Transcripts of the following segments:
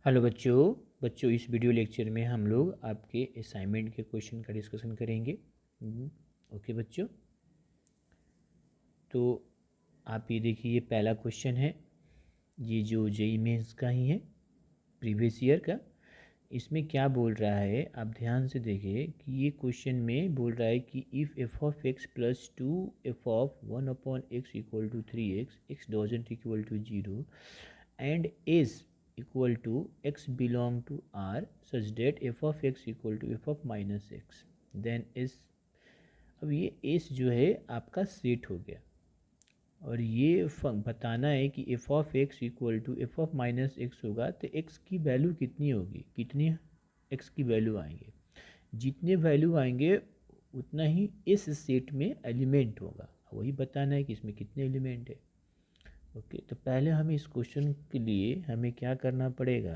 Hello बच्चों इस video lecture में हम लोग आपके असाइनमेंट के क्वेश्चन का डिस्कशन करेंगे। ओके बच्चों, तो आप ये देखिए, ये पहला क्वेश्चन है। ये जो जेईई मेंस का ही है, प्रीवियस ईयर का। इसमें क्या बोल रहा है, आप ध्यान से देखिए कि ये क्वेश्चन में बोल रहा है कि if F of X plus two F of one upon x equal to three X doesn't equal to zero and is equal to x belong to R such that f of x equal to f of minus x then is। अब ये s जो है आपका set हो गया और ये बताना है कि f of x equal to F of minus X होगा तो x की वैल्यू कितनी होगी, कितनी x की वैल्यू आएंगे। जितने वैल्यू आएंगे उतना ही इस सेट में एलिमेंट होगा। वही बताना है कि इसमें कितने एलिमेंट है। ओके, तो पहले हमें इस क्वेश्चन के लिए हमें क्या करना पड़ेगा,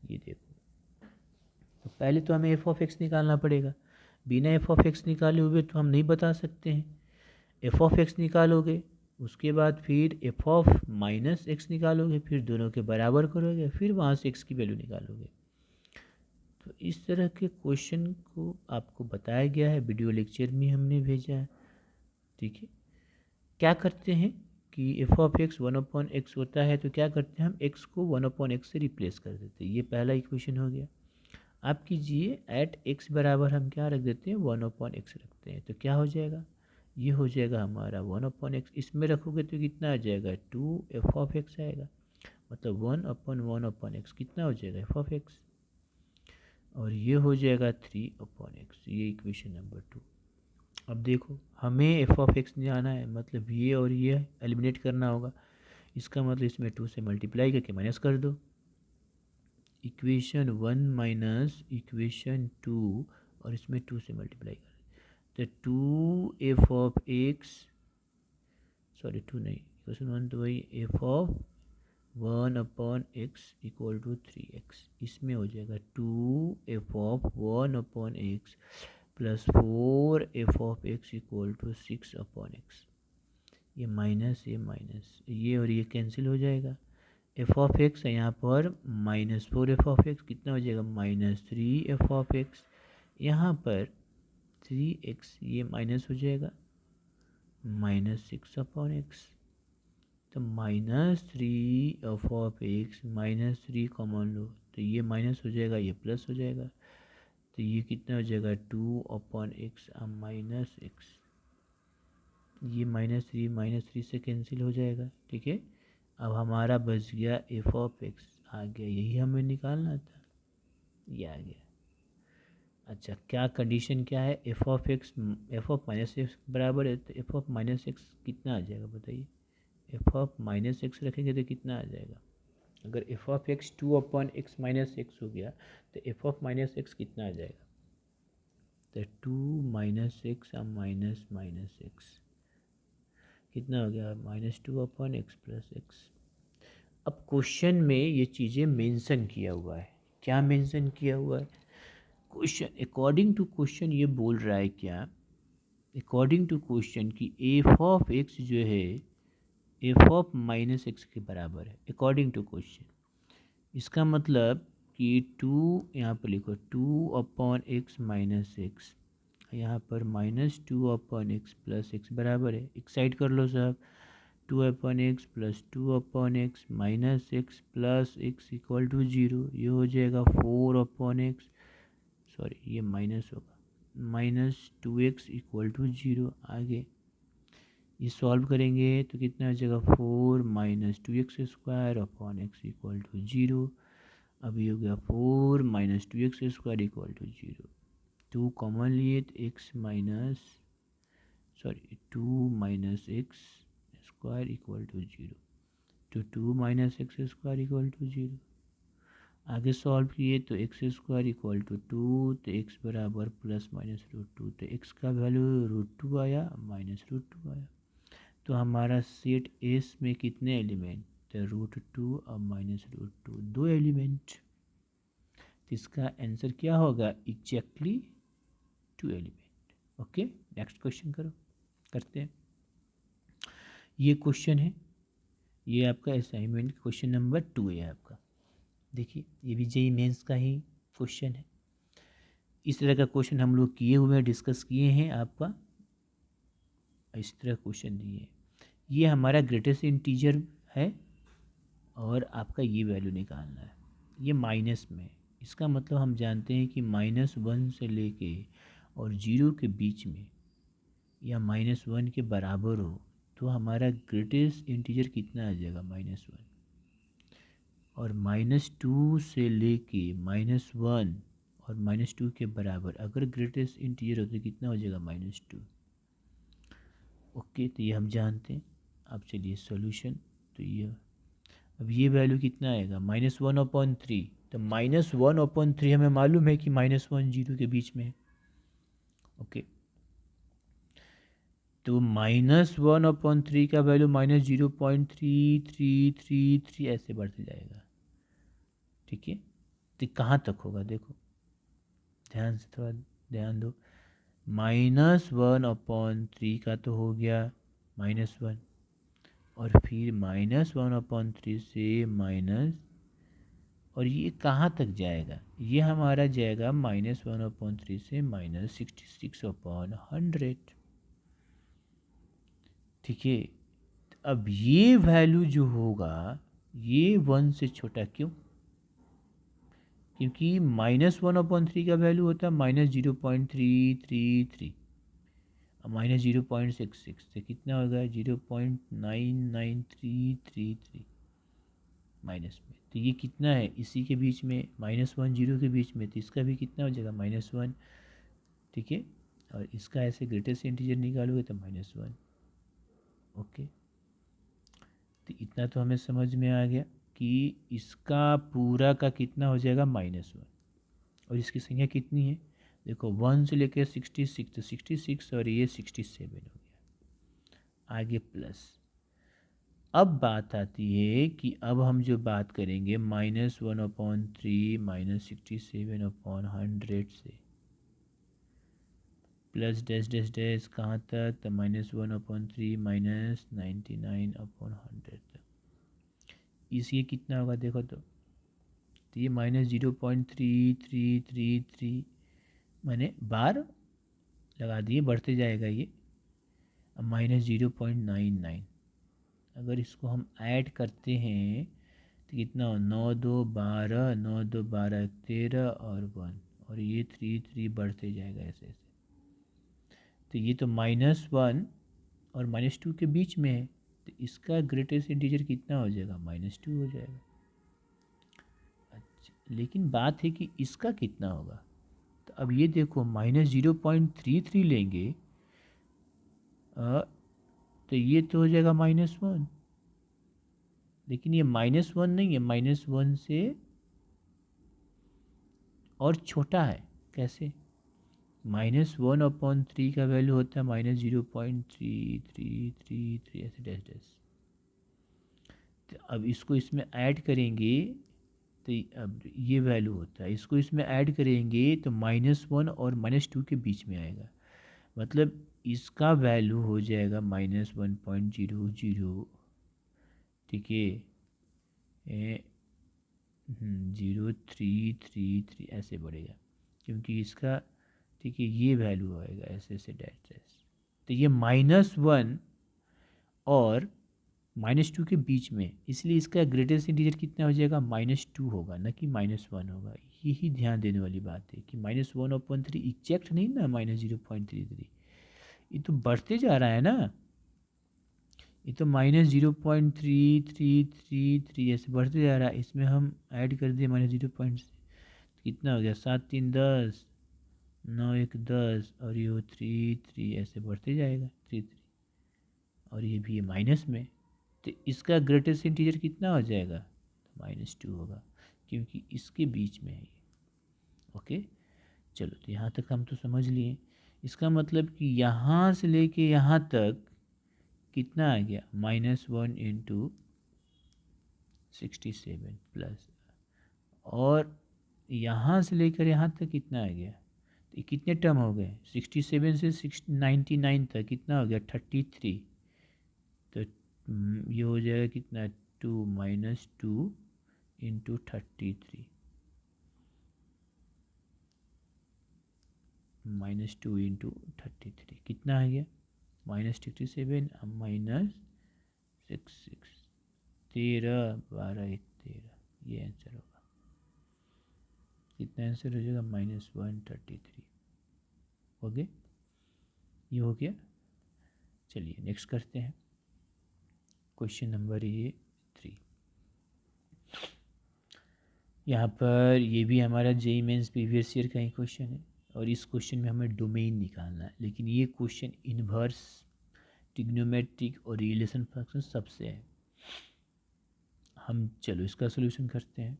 ये देखो। तो पहले तो हमें एफ ऑफ एक्स निकालना पड़ेगा। बिना एफ ऑफ एक्स निकाले हुए तो हम नहीं बता सकते हैं। एफ ऑफ एक्स निकालोगे, उसके बाद फिर एफ ऑफ माइनस एक्स निकालोगे, फिर दोनों के बराबर करोगे, फिर वहाँ से एक्स की वैल्यू निकालोगे। तो इस तरह के क्वेश्चन को आपको बताया गया है, वीडियो लेक्चर में हमने भेजा है। ठीक है, क्या करते हैं कि F of x one upon x होता है, तो क्या करते हैं हम एक्स को वन अपॉन एक्स से रिप्लेस कर देते हैं। ये पहला इक्वेशन हो गया। आप कीजिए एट एक्स बराबर हम क्या रख देते हैं, वन अपॉन एक्स रखते हैं। तो क्या हो जाएगा, ये हो जाएगा हमारा वन अपॉन एक्स। इसमें रखोगे तो कितना आ जाएगा, टू एफ ऑफ एक्स आएगा। मतलब वन अपॉन एक्स कितना हो जाएगा, एफ ऑफ एक्स। और ये हो जाएगा थ्री अपॉन एक्स। ये इक्वेशन नंबर टू। अब देखो, हमें एफ ऑफ एक्स जाना है, मतलब ये और ये एलिमिनेट करना होगा। इसका मतलब इसमें टू से मल्टीप्लाई करके माइनस कर दो। Equation one minus equation two, और इसमें टू से मल्टीप्लाई कर, तो two F of X, sorry two नहीं, इक्वेशन वन तो वही, F of one upon x equal to three X. इसमें हो जाएगा two F of one upon x plus four F of X equal to six upon X. ये minus ये और ये कैंसिल हो जाएगा। एफ ऑफ एक्स है यहाँ पर minus four F of X, कितना हो जाएगा, minus three F of X. यहाँ पर थ्री एक्स ये माइनस हो जाएगा, माइनस सिक्स अपॉन एक्स। तो minus three F of X minus three common लो, तो ये माइनस हो जाएगा, ये प्लस हो जाएगा। तो ये कितना हो जाएगा, to upon x minus x. ये माइनस थ्री से कैंसिल हो जाएगा। ठीक है, अब हमारा बच गया एफ ऑफ एक्स आ गया, यही हमें निकालना था, ये आ गया। अच्छा, क्या कंडीशन क्या है, F of x F of minus x बराबर है, तो एफ ऑफ माइनस एक्स कितना आ जाएगा बताइए। एफ ऑफ माइनस एक्स रखेंगे तो कितना आ जाएगा। अगर F of x to upon x minus x हो गया तो एफ ऑफ माइनस एक्स कितना आ जाएगा, तो two minus x minus minus x कितना हो गया, minus two upon x plus x. अब क्वेश्चन में ये चीज़ें मेंशन किया हुआ है। क्या मेंशन किया हुआ है, क्वेश्चन अकॉर्डिंग टू क्वेश्चन ये बोल रहा है क्या, अकॉर्डिंग टू क्वेश्चन की एफ ऑफ एक्स जो है एफ ऑफ माइनस एक्स के बराबर है, अकॉर्डिंग टू क्वेश्चन। इसका मतलब कि टू, यहाँ पर लिखो two upon x minus x, यहाँ पर minus two upon x plus x बराबर है, एक साइड कर लो सब, two upon x plus two upon x minus x plus x equal to zero. ये हो जाएगा फोर अपॉन एक्स, सॉरी ये माइनस होगा, minus two x equal to zero. आगे ये सॉल्व करेंगे तो कितना हो जाएगा, four minus two x square upon x equal to zero. अभी हो गया four minus two x square equal to zero. Two common लिए तो X minus, sorry two minus X square equal to zero. तो two minus X square equal to zero. आगे solve किए तो x square equal to two, तो X बराबर plus minus root two, तो X का वैल्यू रूट टू आया minus root two आया। तो हमारा सेट एस में कितने एलिमेंट, तो रूट टू और माइनस रूट टू, दो एलिमेंट। तो इसका आंसर क्या होगा, exactly two element. Okay, next question करते हैं। ये क्वेश्चन है, ये आपका असाइनमेंट क्वेश्चन नंबर टू है आपका। देखिए ये भी जेईई मेंस का ही क्वेश्चन है। इस तरह का क्वेश्चन हम लोग किए हुए हैं, डिस्कस किए हैं। आपका इस तरह क्वेश्चन दिए हैं। ये हमारा ग्रेटेस्ट इंटीजर है और आपका ये वैल्यू निकालना है। ये माइनस में, इसका मतलब हम जानते हैं कि -1 से लेके और 0 के बीच में या -1 के बराबर हो तो हमारा ग्रेटेस्ट इंटीजर कितना आ जाएगा, -1। और -2 से लेके -1 और -2 के बराबर अगर ग्रेटेस्ट इंटीजर हो तो कितना हो जाएगा, -2। ओके, तो ये हम जानते हैं। अब चलिए सॉल्यूशन, तो ये अब ये वैल्यू कितना आएगा, -1/3। तो -1/3 हमें मालूम है कि -1 0 के बीच में है। ओके, तो -1/3 का वैल्यू -0.3333 ऐसे बढ़ते जाएगा। ठीक है, तो कहाँ तक होगा देखो, ध्यान से थोड़ा ध्यान दो। -1/3 का तो हो गया -1, और फिर -1/3 से माइनस, और ये कहाँ तक जाएगा, ये हमारा जाएगा -1/3 से -66/100। ठीक है, अब ये वैल्यू जो होगा ये 1 से छोटा, क्यों? क्योंकि -1/3 का वैल्यू होता है -0.333 और -0.66 से कितना होगा, 0.99333 माइनस में। तो ये कितना है, इसी के बीच में, -1 0 के बीच में, तो इसका भी कितना हो जाएगा, -1। ठीक है, और इसका ऐसे ग्रेटेस्ट इंटीजर निकालोगे तो -1। ओके, तो इतना तो हमें समझ में आ गया कि इसका पूरा का कितना हो जाएगा, -1। और इसकी संख्या कितनी है, देखो 1 से लेकर 66, तो 66 और ये 67 हो गया। आगे प्लस, अब बात आती है कि अब हम जो बात करेंगे -1/3 -67/100 से प्लस डैश डैश डैश कहाँ तक, तो -1/3 -99/100 तक। इसलिए कितना होगा देखो, तो ये -0.3333 मैंने बार लगा दिए, बढ़ते जाएगा ये। अब -0.99, अगर इसको हम ऐड करते हैं तो कितना हो, 9 2 12, 9 2 12 13 और 1, और ये 3 3 बढ़ते जाएगा ऐसे ऐसे। तो ये तो -1 और -2 के बीच में है, तो इसका ग्रेटेस्ट इंटीजर कितना हो जाएगा, -2 हो जाएगा। अच्छा, लेकिन बात है कि इसका कितना होगा, तो अब ये देखो -0.33 लेंगे तो ये तो हो जाएगा -1, लेकिन ये -1 नहीं है, -1 से और छोटा है। कैसे, -1/3 का वैल्यू होता है -0.3333 ऐसे डैश डैश। तो अब इसको इसमें ऐड करेंगे तो अब ये वैल्यू होता है, इसको इसमें ऐड करेंगे तो -1 और -2 के बीच में आएगा, मतलब इसका वैल्यू हो जाएगा -1.00। ठीक है, 0333 ऐसे बढ़ेगा, क्योंकि इसका, ठीक है, ये वैल्यू आएगा ऐसे ऐसे डैश डैश। तो ये -1 और -2 के बीच में, इसलिए इसका ग्रेटेस्ट इंटीजर कितना हो जाएगा, -2 होगा, ना कि -1 होगा। यही ध्यान देने वाली बात है कि -1/3 एग्जैक्ट नहीं ना, -0.33 ये तो बढ़ते जा रहा है ना, ये तो -0.3333 ऐसे बढ़ते जा रहा है। इसमें हम ऐड कर दिए -0. कितना हो गया, 7 3 10, 9 1 10, और ये 3 3 ऐसे बढ़ते जाएगा, 3 3, और ये भी है माइनस में। तो इसका ग्रेटेस्ट इंटीजर कितना हो जाएगा, तो -2 होगा, क्योंकि इसके बीच में है ये। ओके, चलो, तो यहाँ तक हम तो समझ लिए। इसका मतलब कि यहाँ से लेके यहाँ तक कितना आ गया, -1 × 67 प्लस, और यहाँ से लेकर यहाँ तक कितना आ गया, तो ये कितने टर्म हो गए, 67 से 99 तक कितना हो गया, 33। तो ये हो जाएगा कितना, 2 -2, इंटू 33 -2 इंटू 33 कितना आ गया -67 -6 13 12 1 13 ये आंसर होगा। कितना आंसर हो जाएगा -133 हो गया। ये हो गया। चलिए नेक्स्ट करते हैं क्वेश्चन नंबर 3। यहाँ पर ये भी हमारा जेईई मेंस प्रीवियस ईयर का ही क्वेश्चन है और इस क्वेश्चन में हमें डोमेन निकालना है, लेकिन ये क्वेश्चन इन्वर्स, ट्रिग्नोमेट्रिक और रिलेशन फंक्शन सबसे है। हम चलो इसका सलूशन करते हैं।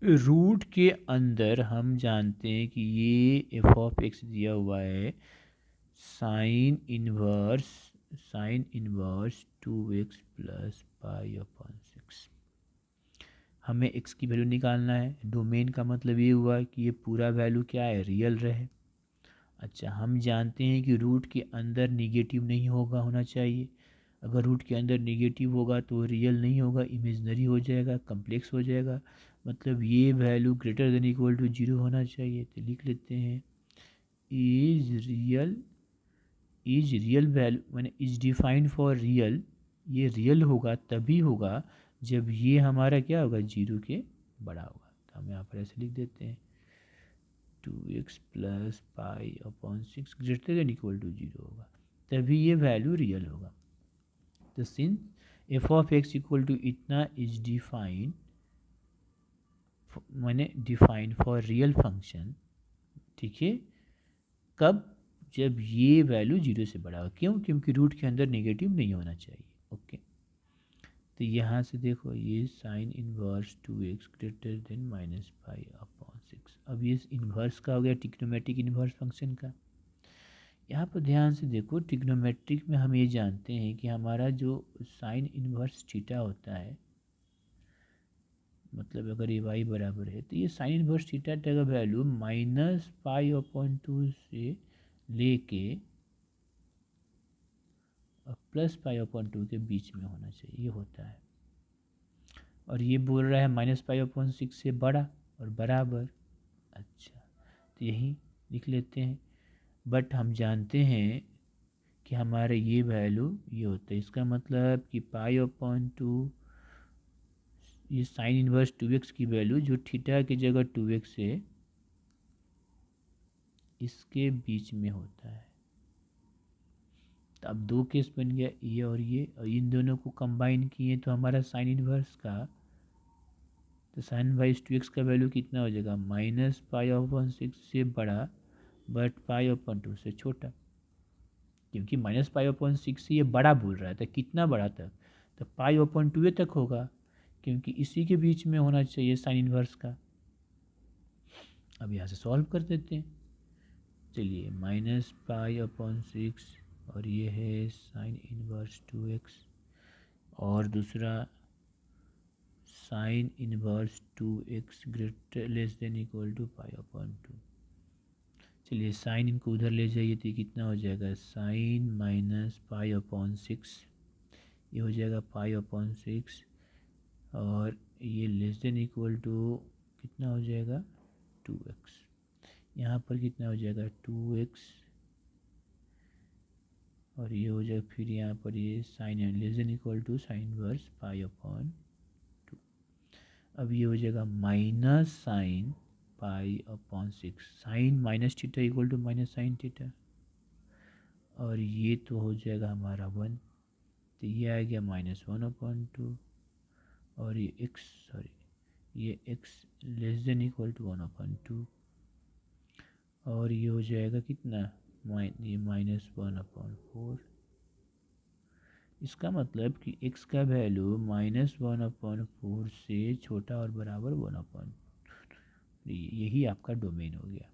रूट के अंदर हम जानते हैं कि ये एफ ऑफ एक्स दिया हुआ है sign inverse 2x plus pi upon 6। हमें x की वैल्यू निकालना है। डोमेन का मतलब ये हुआ कि ये पूरा वैल्यू क्या है, रियल रहे। अच्छा, हम जानते हैं कि रूट के अंदर निगेटिव नहीं होना चाहिए। अगर रूट के अंदर निगेटिव होगा तो रियल नहीं होगा, इमेजनरी हो जाएगा, कम्प्लेक्स हो जाएगा। मतलब ये value greater than equal to 0 होना चाहिए। तो लिख लेते हैं इज रियल वैल्यू मैंने इज डिफाइंड फॉर रियल। ये रियल होगा तभी होगा जब ये हमारा क्या होगा, 0 के बड़ा होगा। तो हम यहाँ पर ऐसे लिख देते हैं 2x plus pi upon 6 greater than equal to 0 होगा, तभी ये वैल्यू रियल होगा। तो since F of X equal to इतना is defined defined for real function, ठीक है, कब, जब ये वैल्यू 0 से बड़ा हो। क्यों? क्योंकि रूट के अंदर नेगेटिव नहीं होना चाहिए। ओके, तो यहाँ से देखो ये sign inverse 2x greater than -पाई अपॉन 6। अब ये इन्वर्स का हो गया ट्रिग्नोमेट्रिक इन्वर्स फंक्शन का। यहाँ पर ध्यान से देखो, ट्रिग्नोमेट्रिक में हम ये जानते हैं कि हमारा जो साइन इनवर्स थीटा होता है, मतलब अगर ये y बराबर है तो ये साइन इनवर्स थीटा का वैल्यू -पाई/2 से लेके और +पाई/2 के बीच में होना चाहिए, ये होता है। और ये बोल रहा है -पाई/6 से बड़ा और बराबर। अच्छा, तो यही लिख लेते हैं। बट हम जानते हैं कि हमारे ये वैल्यू ये होता है, इसका मतलब कि पाई/2 ये साइन इनवर्स 2x की वैल्यू जो थीटा की जगह 2x है इसके बीच में होता है। तो अब दो केस बन गया, ये और इन दोनों को कंबाइन किए तो हमारा साइन इनवर्स का, तो साइन वाइज 2x का वैल्यू कितना हो जाएगा, -पाई/6 से बड़ा बट पाई/2 से छोटा। क्योंकि -पाई/6 से ये बड़ा बोल रहा था, कितना बड़ा तक, तो पाई/2 तक होगा, क्योंकि इसी के बीच में होना चाहिए साइन इनवर्स का। अब यहाँ से सॉल्व कर देते हैं। चलिए -पाई/6 और ये है साइन इनवर्स 2x और दूसरा sine inverse 2x greater less than equal to पाई/2। चलिए साइन इनको उधर ले जाइए तो कितना हो जाएगा, साइन -पाई/6, ये हो जाएगा पाई/6 और ये लेस देन इक्वल टू कितना हो जाएगा 2x। यहाँ पर कितना हो जाएगा 2x और ये हो जाएगा फिर यहाँ पर ये sine less than equal to sine verse पाई/2। अब ये हो जाएगा माइनस साइन पाई/6, sine minus theta equal to minus sine theta, और ये तो हो जाएगा हमारा 1, तो ये आ गया -1/2 और ये x less than equal to 1/2 और ये हो जाएगा कितना, ये -1/4। इसका मतलब कि x का वैल्यू -1/4 से छोटा और बराबर 1/2, यही आपका डोमेन हो गया।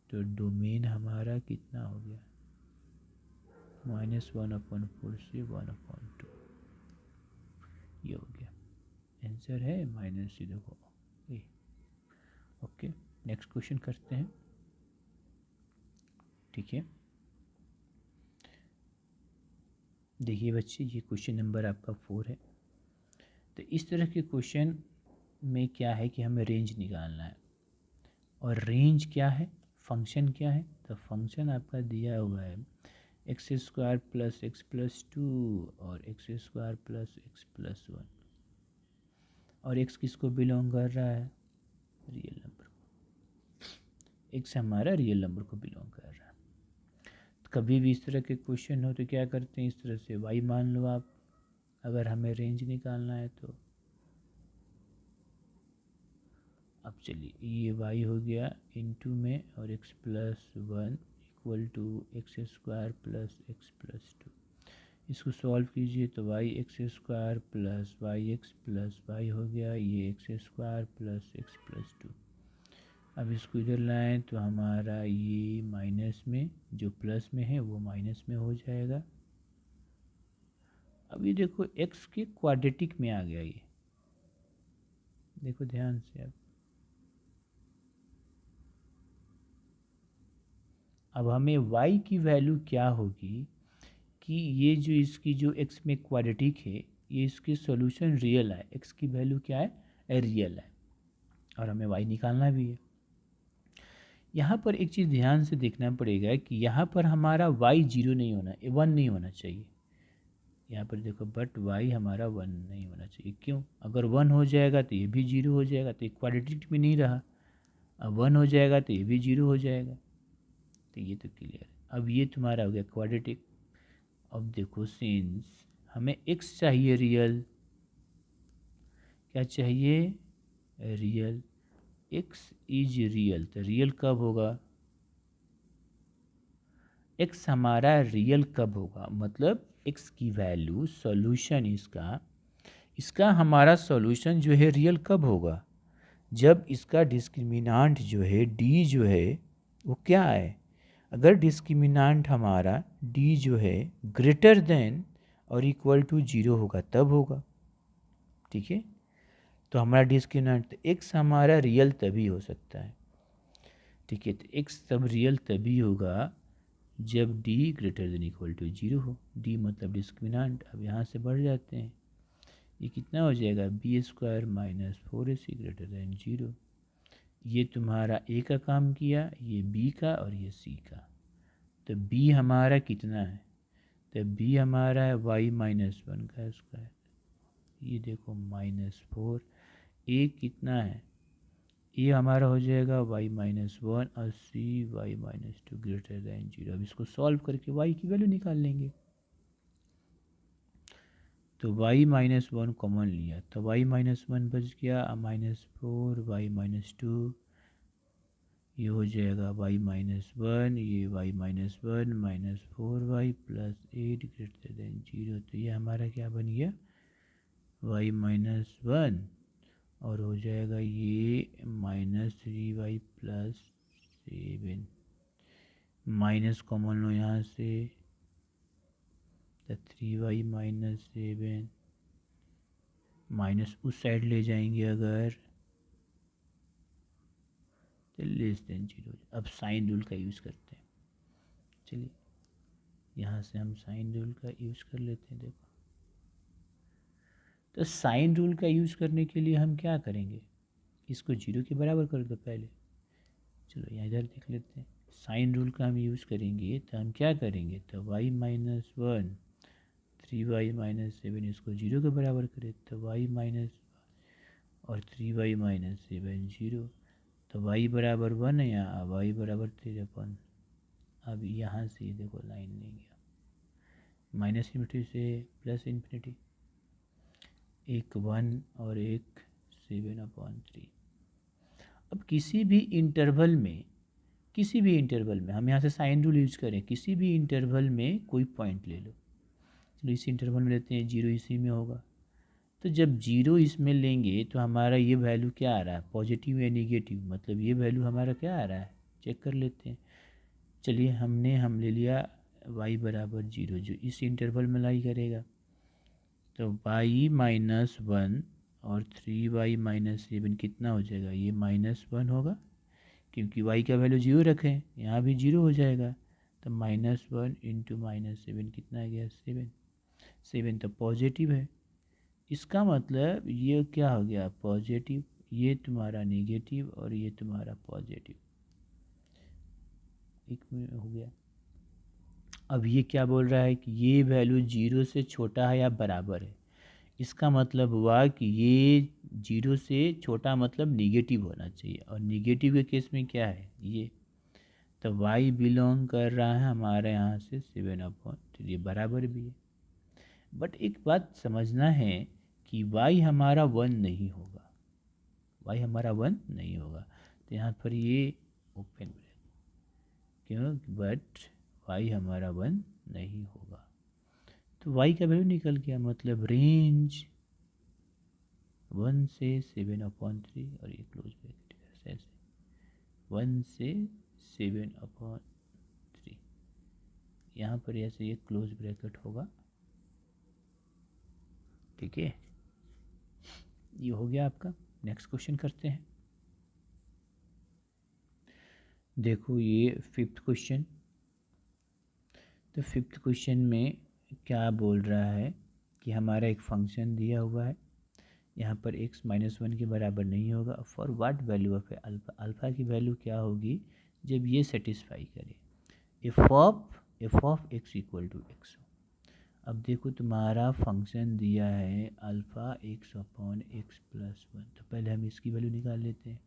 तो डोमेन हमारा कितना हो गया, -1/4 से 1/2, ये हो गया आंसर है माइनस, ये देखो ये। ओके, नेक्स्ट क्वेश्चन करते हैं। ठीक है, देखिए बच्चे, ये क्वेश्चन नंबर आपका 4 है। तो इस तरह के क्वेश्चन में क्या है कि हमें रेंज निकालना है, और रेंज क्या है, फंक्शन क्या है, तो फंक्शन आपका दिया हुआ है X square plus x plus two और X square plus x plus one, और एक्स किसको बिलोंग कर रहा है, रियल नंबर को, एक्स हमारा रियल नंबर को बिलोंग कर रहा है। तो कभी भी इस तरह के क्वेश्चन हो तो क्या करते हैं, इस तरह से वाई मान लो आप, अगर हमें रेंज निकालना है तो। अब चलिए ये वाई हो गया इनटू में और x plus one equal to x square plus x plus two. इसको सॉल्व कीजिए तो y x square plus y x plus y हो गया, ये x square plus x plus two. अब इसको इधर लाएं तो हमारा ये माइनस में जो प्लस में है वो माइनस में हो जाएगा। अब ये देखो एक्स के क्वाड्रेटिक में आ गया, ये देखो ध्यान से। अब हमें y की वैल्यू क्या होगी कि ये जो इसकी जो x में क्वाड्रेटिक है ये इसकी सॉल्यूशन रियल है, x की वैल्यू क्या है, रियल है, और हमें y निकालना भी है। यहाँ पर एक चीज़ ध्यान से देखना पड़ेगा कि यहाँ पर हमारा y जीरो नहीं होना, वन नहीं होना चाहिए। यहाँ पर देखो बट y हमारा वन नहीं होना चाहिए, क्यों, अगर वन हो जाएगा तो ये भी जीरो हो जाएगा, तो ये क्वाड्रेटिक में नहीं रहा। अब वन हो जाएगा तो ये भी जीरो हो जाएगा, तो ये तो क्लियर है। अब ये तुम्हारा हो गया क्वाड्रेटिक। अब देखो सिंस हमें x चाहिए रियल, क्या चाहिए, रियल, x इज रियल, तो रियल कब होगा, x हमारा रियल कब होगा, मतलब x की वैल्यू सॉल्यूशन इसका हमारा सॉल्यूशन जो है रियल कब होगा, जब इसका डिस्क्रिमिनांट जो है d जो है वो क्या है, अगर डिस्क्रिमिनांट हमारा d जो है ग्रेटर देन और इक्वल टू जीरो होगा तब होगा। ठीक है, तो हमारा डिस्क्रिमिनांट x हमारा रियल तभी हो सकता है। ठीक है, तो x तब रियल तभी होगा जब d greater than equal to zero हो, d मतलब डिस्क्रिमिनांट। अब यहाँ से बढ़ जाते हैं, ये कितना हो जाएगा, बी स्क्वायर माइनस फोर ए सी ग्रेटर देन जीरो। ये तुम्हारा a का काम किया, ये b का और ये c का। तो b हमारा कितना है, तो b हमारा है y माइनस वन का स्क्वायर, ये देखो माइनस फोर। a कितना है, a हमारा हो जाएगा y माइनस वन और c y minus to greater than zero. अब इसको सॉल्व करके y की वैल्यू निकाल लेंगे। तो y माइनस वन कॉमन लिया तो y माइनस वन बच गया, minus four y minus two, ये हो जाएगा y माइनस वन, ये y minus one minus four y plus eight greater than zero. तो ये हमारा क्या बन गया, y माइनस वन, और हो जाएगा ये minus three Y plus seven. Minus common लो यहाँ से, तो three Y minus seven, minus उस साइड ले जाएंगे अगर तो लेस देन जीरो। अब साइन रूल का यूज़ करते हैं, चलिए यहाँ से हम साइन रूल का यूज़ कर लेते हैं। देखो तो साइन रूल का यूज़ करने के लिए हम क्या करेंगे, इसको जीरो के बराबर कर दो पहले। चलो यहाँ इधर देख लेते हैं, साइन रूल का हम यूज़ करेंगे तो हम क्या करेंगे, तो y minus one three Y minus seven, इसको जीरो के बराबर करें तो y माइनस और three Y minus seven zero. तो y बराबर वन है यहाँ, y बराबर थ्री अपन। अब यहाँ से देखो लाइन लेंगे, माइनस इन्फिनिटी से प्लस इन्फिनिटी, एक वन और एक सेवन अपॉन थ्री। अब किसी भी इंटरवल में हम यहाँ से साइन रूल यूज करें, किसी भी इंटरवल में कोई पॉइंट ले लो। चलो इस इंटरवल में लेते हैं, जीरो इसी में होगा। तो जब जीरो इसमें लेंगे तो हमारा ये वैल्यू क्या आ रहा है, पॉजिटिव या निगेटिव, मतलब ये वैल्यू हमारा क्या आ रहा है, चेक कर लेते हैं। चलिए हम ले लिया y बराबर जीरो, जो इस इंटरवल में लाई करेगा। तो y माइनस वन और थ्री वाई माइनस सेवन कितना हो जाएगा, ये माइनस वन होगा, क्योंकि y का वैल्यू जीरो रखें, यहाँ भी जीरो हो जाएगा। तो minus one into minus seven कितना आ गया, सेवन। सेवन तो पॉजिटिव है, इसका मतलब ये क्या हो गया, पॉजिटिव। ये तुम्हारा नेगेटिव और ये तुम्हारा पॉजिटिव। एक में हो गया। अब ये क्या बोल रहा है कि ये वैल्यू 0 से छोटा है या बराबर है। इसका मतलब हुआ कि ये 0 से छोटा मतलब निगेटिव होना चाहिए, और निगेटिव के केस में क्या है ये, तो y बिलोंग कर रहा है हमारे यहाँ से 7/3, ये बराबर भी है। बट एक बात समझना है कि y हमारा 1 नहीं होगा, y हमारा 1 नहीं होगा। तो यहाँ पर ये ओपन क्यों, बट y हमारा 1 नहीं होगा। तो y का वैल्यू निकल गया, मतलब रेंज 1 से 7/3, और ये क्लोज ब्रैकेट ऐसे 1 से 7/3, यहाँ पर ऐसे ये क्लोज ब्रैकेट होगा। ठीक है, ये हो गया आपका। नेक्स्ट क्वेश्चन करते हैं। देखो ये 5th क्वेश्चन। तो 5th क्वेश्चन में क्या बोल रहा है कि हमारा एक फंक्शन दिया हुआ है, यहाँ पर x -1 के बराबर नहीं होगा। For what value of alpha, alpha की वैल्यू क्या होगी जब ये सेटिस्फाई करे, f of x equal to x. अब देखो तुम्हारा फंक्शन दिया है अल्फ़ा x/x + 1, तो पहले हम इसकी वैल्यू निकाल लेते हैं।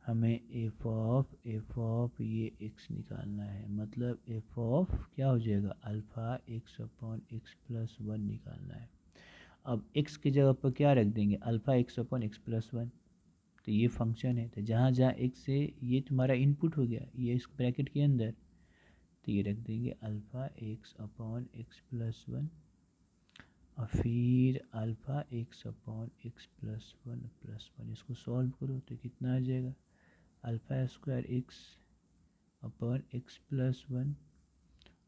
हमें एफ ऑफ ये x निकालना है, मतलब एफ ऑफ क्या हो जाएगा, अल्फ़ा x/x + 1 निकालना है। अब x की जगह पर क्या रख देंगे, अल्फ़ा x/x + 1। तो ये फंक्शन है, तो जहाँ जहाँ x है ये तुम्हारा इनपुट हो गया, ये इस ब्रैकेट के अंदर, तो ये रख देंगे अल्फ़ा x/x + 1, और फिर अल्फ़ा x/x + 1 इसको सॉल्व करो तो कितना आ जाएगा, अल्फ़ा² x/x + 1,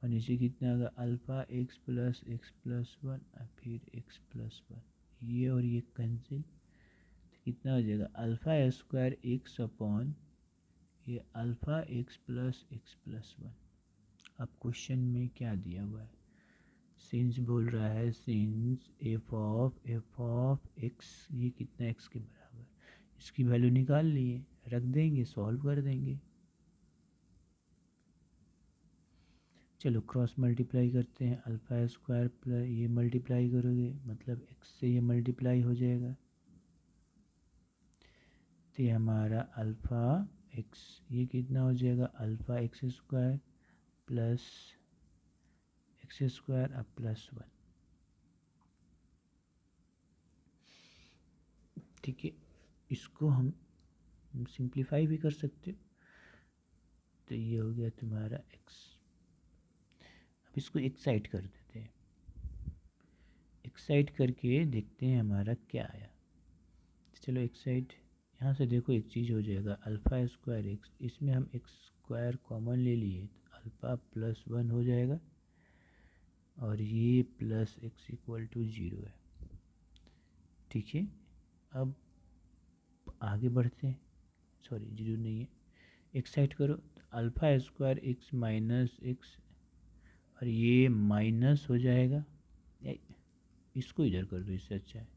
और नीचे कितना आएगा अल्फ़ा x + x + 1 और फिर x + 1, ये और ये कैंसिल, तो कितना हो जाएगा अल्फ़ा² x/, ये अल्फ़ा x + x + 1। अब क्वेश्चन में क्या दिया हुआ है, सिंस बोल रहा है, सिंस एफ ऑफ x, ये कितना x के बराबर, इसकी वैल्यू निकाल लिए, रख देंगे, सॉल्व कर देंगे। चलो क्रॉस मल्टीप्लाई करते हैं, अल्फ़ा² प्लस ये मल्टीप्लाई करोगे मतलब x से ये मल्टीप्लाई हो जाएगा, तो ये हमारा अल्फ़ा x, ये कितना हो जाएगा अल्फ़ा x² प्लस x² अब +1। ठीक है, इसको हम सिंप्लीफाई भी कर सकते हो, तो ये हो गया तुम्हारा x। अब इसको एक साइड कर देते हैं, एक साइड करके देखते हैं हमारा क्या आया। चलो एक साइड, यहाँ से देखो एक चीज़ हो जाएगा अल्फ़ा² x, इसमें हम x² कॉमन ले लिए तो अल्फ़ा +1 हो जाएगा, और ये प्लस x = 0 है। ठीक है, अब आगे बढ़ते हैं, सॉरी 0 नहीं है, एक साइड करो तो अल्फ़ा² x माइनस x, और ये माइनस हो जाएगा, इसको इधर कर दो, इससे अच्छा है,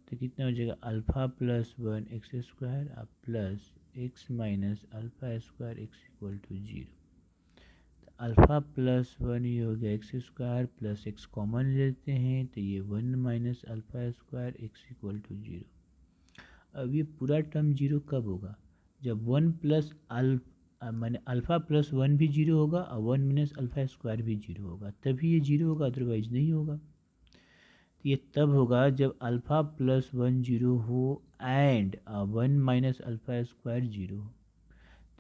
तो कितना हो जाएगा अल्फ़ा +1 x² अब प्लस x माइनस अल्फ़ा² x = 0। तो अल्फ़ा +1 ये हो गया x² प्लस x कॉमन लेते हैं तो ये 1 माइनस अल्फ़ा² x = 0। अब ये पूरा टर्म 0 कब होगा, जब 1 प्लस माने अल्फ़ा +1 भी 0 होगा और 1 माइनस अल्फ़ा² भी 0 होगा, तभी ये 0 होगा, अदरवाइज नहीं होगा। तो ये तब होगा जब अल्फ़ा +1 0 हो एंड 1 माइनस अल्फ़ा² 0 हो।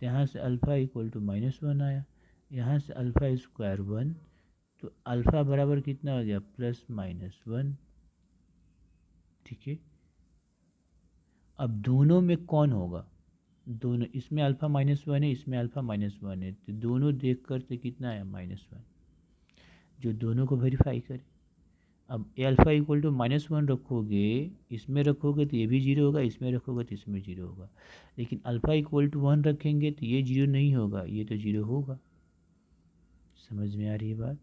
तो यहाँ से अल्फ़ा = -1 आया, यहाँ से अल्फ़ा² 1, तो अल्फ़ा बराबर कितना हो गया +-1। ठीक है, अब दोनों में कौन होगा, दोनों, इसमें अल्फ़ा -1 है, इसमें अल्फ़ा -1 है, तो दोनों देख कर तो कितना आया -1, जो दोनों को वेरीफाई करे। अब अल्फ़ा =-1 रखोगे, इसमें रखोगे तो ये भी 0 होगा, इसमें रखोगे तो इसमें 0 होगा, लेकिन अल्फ़ा =1 रखेंगे तो ये 0 नहीं होगा, ये तो 0 होगा। समझ में आ रही है बात,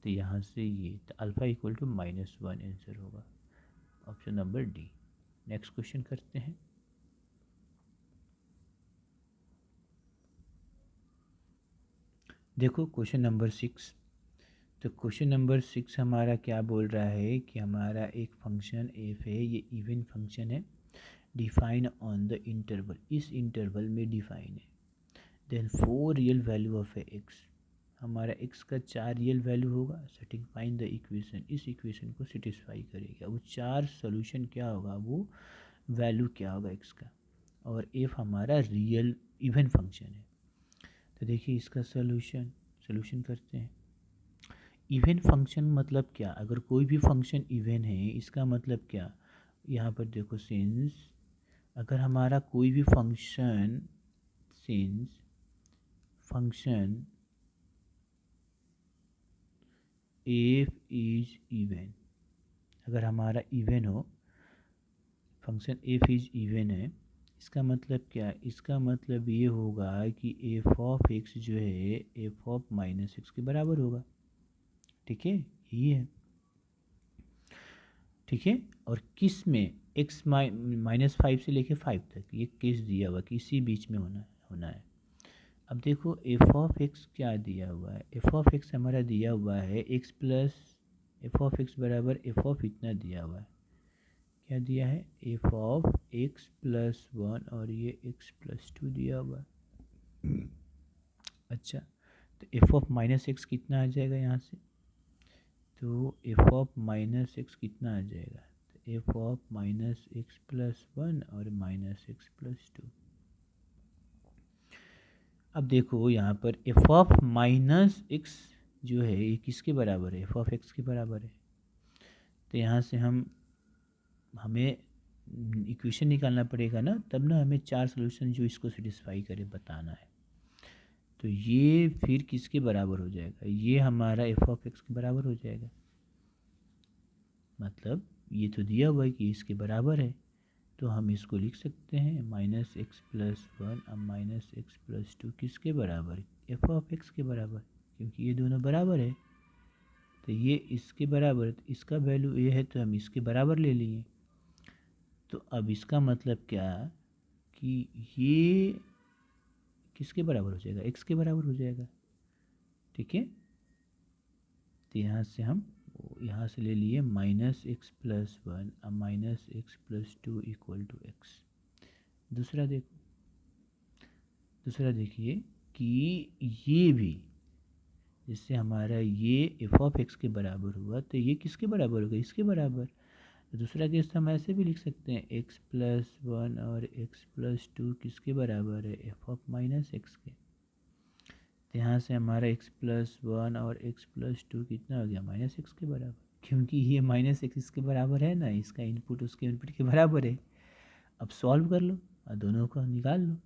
तो यहाँ से ये तो अल्फ़ा =-1 आंसर होगा, option number D. Next question करते हैं। देखो क्वेश्चन नंबर 6। तो क्वेश्चन नंबर 6 हमारा क्या बोल रहा है कि हमारा एक फंक्शन एफ है, ये इवन फंक्शन है, डिफाइन ऑन द इंटरवल, इस इंटरवल में डिफाइन है। Then 4 real value of x, हमारा एक्स का 4 रियल वैल्यू होगा, सेटिस्फाइंग द इक्वेशन, इस इक्वेशन को सेटिस्फाई करेगा। वो 4 सोल्यूशन क्या होगा, वो वैल्यू क्या होगा एक्स का, और एफ हमारा रियल इवन फंक्शन है। तो देखिए इसका सोल्यूशन करते हैं। इवन फंक्शन मतलब क्या, अगर कोई भी फंक्शन इवन है इसका मतलब क्या, यहाँ पर देखो सिंस अगर हमारा कोई भी फंक्शन एफ इज इवन, अगर हमारा इवन हो, फंक्शन एफ इज इवन है, इसका मतलब क्या, इसका मतलब ये होगा कि एफ ऑफ एक्स जो है एफ ऑफ माइनस एक्स के बराबर होगा। ठीक है, यही है। ठीक है, और किस में, एक्स -5 से लेके 5 तक ये केस दिया हुआ कि इसी बीच में होना है। अब देखो एफ ऑफ एक्स क्या दिया हुआ है, एफ ऑफ एक्स हमारा दिया हुआ है x plus F of x बराबर एफ ऑफ इतना दिया हुआ है, क्या दिया है, एफ ऑफ एक्स प्लस 1 और ये एक्स प्लस 2 दिया हुआ है। अच्छा, तो एफ ऑफ माइनस एक्स कितना आ जाएगा यहाँ से, तो एफ ऑफ माइनस एक्स कितना आ जाएगा, तो F of minus x plus 1 और माइनस एक्स प्लस 2। अब देखो यहाँ पर एफ ऑफ माइनस एक्स जो है ये किसके बराबर है, एफ ऑफ एक्स के बराबर है। तो यहाँ से हमें इक्वेशन निकालना पड़ेगा ना, तब ना हमें 4 सोल्यूशन जो इसको सेटिस्फाई करे बताना है। तो ये फिर किसके बराबर हो जाएगा, ये हमारा एफ ऑफ एक्स के बराबर हो जाएगा। मतलब ये तो दिया हुआ है कि इसके बराबर है, तो हम इसको लिख सकते हैं माइनस एक्स प्लस 1 अब माइनस एक्स प्लस 2 किसके बराबर, एफ ऑफ एक्स के बराबर, क्योंकि ये दोनों बराबर है। तो ये इसके बराबर, तो इसका वैल्यू ये है तो हम इसके बराबर ले लिए। तो अब इसका मतलब क्या कि ये किसके बराबर हो जाएगा, एक्स के बराबर हो जाएगा। ठीक है, तो यहाँ से ले लिए माइनस एक्स प्लस 1 अब minus x plus 2 equal to x. दूसरा देखिए कि ये भी, जिससे हमारा ये एफ ऑफ एक्स के बराबर हुआ, तो ये किसके बराबर होगा, इसके बराबर। तो दूसरा केस हम ऐसे भी लिख सकते हैं एक्स प्लस 1 और एक्स प्लस 2 किसके बराबर है, एफ ऑफ माइनस एक्स के। तो यहाँ से हमारा एक्स प्लस 1 और एक्स प्लस 2 कितना हो गया, माइनस एक्स के बराबर, क्योंकि ये माइनस एक्स इसके बराबर है ना, इसका इनपुट उसके इनपुट के बराबर है। अब सॉल्व कर लो और दोनों को निकाल लो।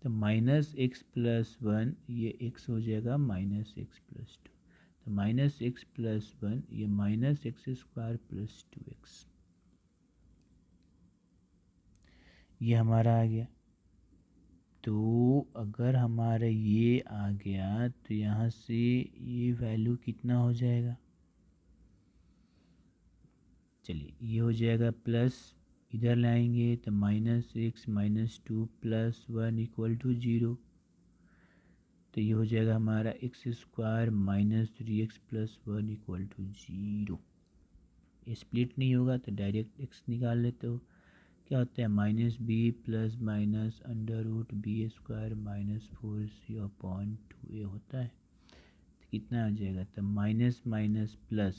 तो माइनस एक्स प्लस 1 ये एक्स हो जाएगा माइनस एक्स प्लस 2, तो माइनस एक्स प्लस 1 ये minus X square plus 2x, ये हमारा आ गया। तो अगर हमारा ये आ गया तो यहाँ से ये वैल्यू कितना हो जाएगा, चलिए ये हो जाएगा प्लस, इधर लाएंगे तो minus x minus 2 plus 1 equal to 0। तो ये हो जाएगा हमारा x square minus 3x plus 1 equal to 0। ये स्प्लिट नहीं होगा तो डायरेक्ट एक्स निकाल लेते हो, क्या होता है minus b plus minus under root b square minus 4c upon 2a होता है। तो कितना आ जाएगा, तो माइनस माइनस प्लस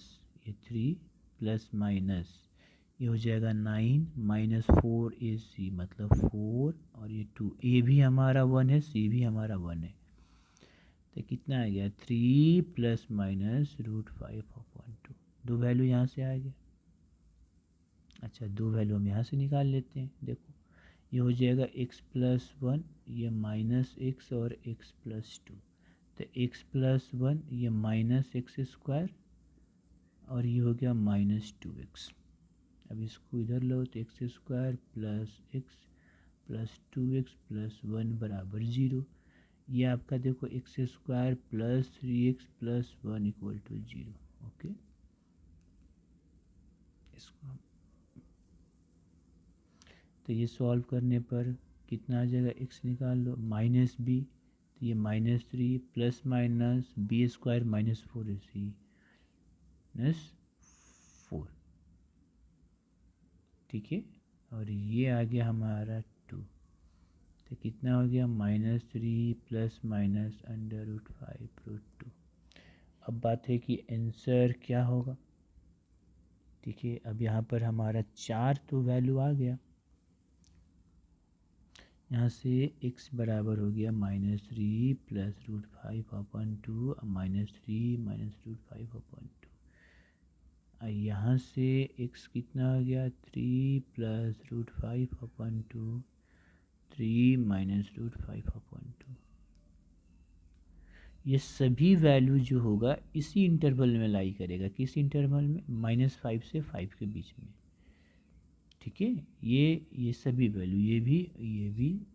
ये 3 प्लस माइनस ये हो जाएगा 9 माइनस 4ac मतलब 4 और ये 2, ए भी हमारा 1 है सी भी हमारा 1 है। तो कितना आ गया 3 प्लस माइनस रूट 5 अपॉन 2, दो वैल्यू यहाँ से आ गया। अच्छा, दो वैल्यू हम यहाँ से निकाल लेते हैं। देखो ये हो जाएगा एक्स प्लस 1 ये माइनस एक्स और एक्स प्लस 2, तो एक्स प्लस 1 ये माइनस एक्स स्क्वायर और ये हो गया माइनस 2x। अब इसको इधर लो तो x square plus x plus 2x plus 1 बराबर 0। ये आपका देखो x square plus 3x plus 1 equal to 0। Okay, इसको तो ये सॉल्व करने पर कितना आ जाएगा, x निकाल लो, माइनस बी, तो ये -3 plus minus B square -4ac -4, ठीक है। और ये आ गया हमारा 2, तो कितना हो गया, -3 प्लस माइनस √5√2। अब बात है कि आंसर क्या होगा, ठीक है। अब यहाँ पर हमारा 4 तो वैल्यू आ गया, यहाँ से x बराबर हो गया -3 प्लस √5/2 -3 -√5/2। यहाँ से x कितना हो गया, 3 प्लस √5/2 3 -√5/2। ये सभी वैल्यू जो होगा इसी इंटरवल में लाई करेगा, किस इंटरवल में, -5 से 5 के बीच में, ठीक है। ये सभी वैल्यू, ये भी,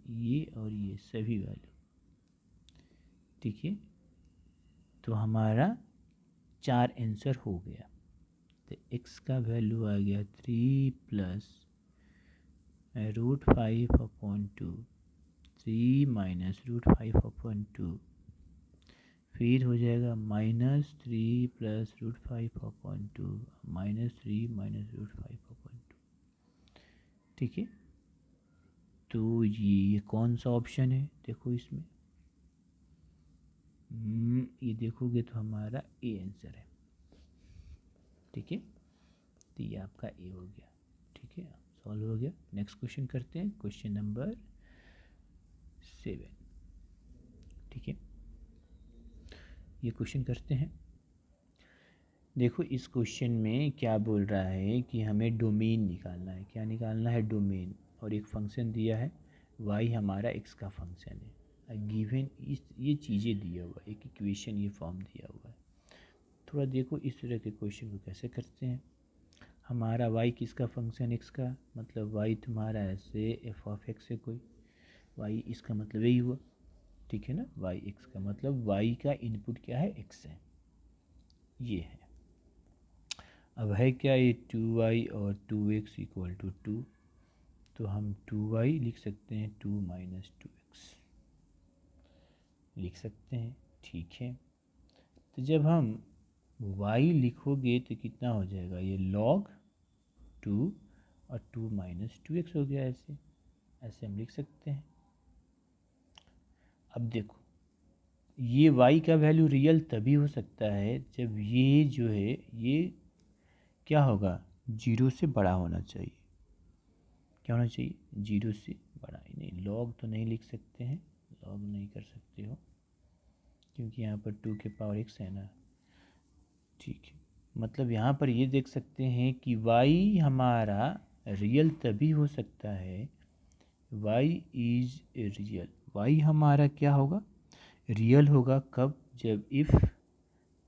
ये और ये सभी वैल्यू, ठीक है। तो हमारा 4 आंसर हो गया। तो x का वैल्यू आ गया 3 प्लस √5/2 3 -√5/2, फिर हो जाएगा -3 प्लस √5/2 -3 -√5/2, ठीक है। तो ये कौन सा ऑप्शन है, देखो इसमें ये देखोगे तो हमारा ए आंसर है, ठीक है। तो ये आपका ए हो गया, ठीक है, सॉल्व हो गया। नेक्स्ट क्वेश्चन करते हैं, क्वेश्चन नंबर 7, ठीक है। ये क्वेश्चन करते हैं। देखो इस क्वेश्चन में क्या बोल रहा है कि हमें डोमेन निकालना है, क्या निकालना है, डोमेन, और एक फंक्शन दिया है y हमारा x का फंक्शन है, गिवन इस ये चीज़ें दिया हुआ है, एक इक्वेशन ये फॉर्म दिया हुआ है। थोड़ा देखो इस तरह के क्वेश्चन को कैसे करते हैं। हमारा y किसका फंक्शन, x का, मतलब y तुम्हारा ऐसे f(x) है कोई, y इसका मतलब यही हुआ, ठीक है ना, y x का मतलब y का इनपुट क्या है, x है, ये है। अब है क्या, ये 2y और 2x = 2, तो हम 2y लिख सकते हैं, 2 - 2x लिख सकते हैं, ठीक है। तो जब हम y लिखोगे तो कितना हो जाएगा, ये log 2 और 2 - 2x हो गया, ऐसे ऐसे हम लिख सकते हैं। अब देखो ये y का वैल्यू रियल तभी हो सकता है जब ये जो है ये क्या होगा, 0 से बड़ा होना चाहिए, क्या होना चाहिए, 0 से बड़ा। नहीं, लॉग तो नहीं लिख सकते हैं, लॉग नहीं कर सकते हो क्योंकि यहाँ पर 2 के पावर x है ना, ठीक है। मतलब यहाँ पर ये देख सकते हैं कि y हमारा रियल तभी हो सकता है, y इज़ रियल, y हमारा क्या होगा, रियल होगा कब, जब if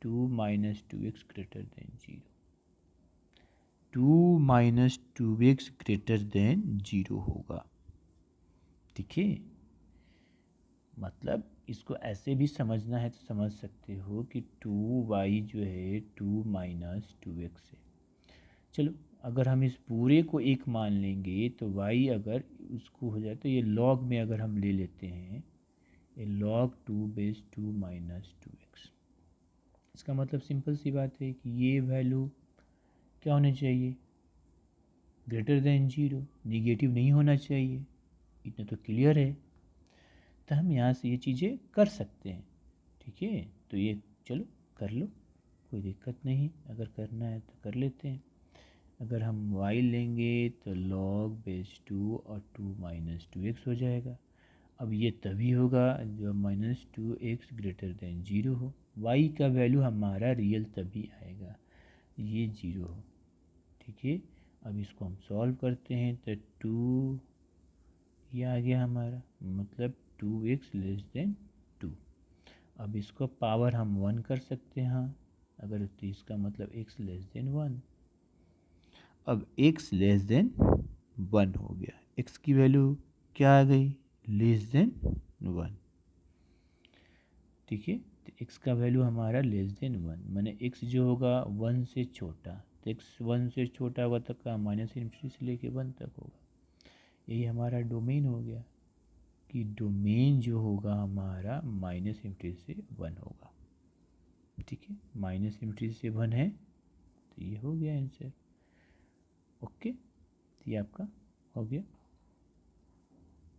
2 - 2x greater than 0, 2 - 2x greater than 0 होगा, ठीक है। मतलब इसको ऐसे भी समझना है तो समझ सकते हो कि 2y जो है 2 - 2x है। चलो अगर हम इस पूरे को एक मान लेंगे तो y अगर उसको हो जाए तो ये log में अगर हम ले लेते हैं, ये log 2/2 - 2x, इसका मतलब सिंपल सी बात है कि ये वैल्यू क्या होना चाहिए, ग्रेटर देन 0, निगेटिव नहीं होना चाहिए, इतना तो क्लियर है। तो हम यहाँ से ये चीज़ें कर सकते हैं, ठीक है। तो ये चलो कर लो, कोई दिक्कत नहीं, अगर करना है तो कर लेते हैं। अगर हम y लेंगे तो log2 और 2 - 2x हो जाएगा। अब ये तभी होगा जब -2x ग्रेटर देन 0 हो, y का वैल्यू हमारा रियल तभी आएगा ये 0 हो, ठीक है। अब इसको हम सॉल्व करते हैं तो 2 ये आ गया हमारा, मतलब 2x < 2। अब इसको पावर हम 1 कर सकते हैं, हाँ अगर, तो इसका मतलब x < 1। अब x < 1 हो गया, x की वैल्यू क्या आ गई, < 1, ठीक है। तो x का वैल्यू हमारा < 1, माने x जो होगा 1 से छोटा, तो x 1 से छोटा होगा तब का -∞ से लेके 1 तक होगा, यही हमारा डोमेन हो गया कि डोमेन जो होगा हमारा माइनस इन्फिनिटी से 1 होगा। ठीक है, माइनस इन्फिनिटी से 1 है तो ये हो गया आंसर। ओके, ये आपका हो गया।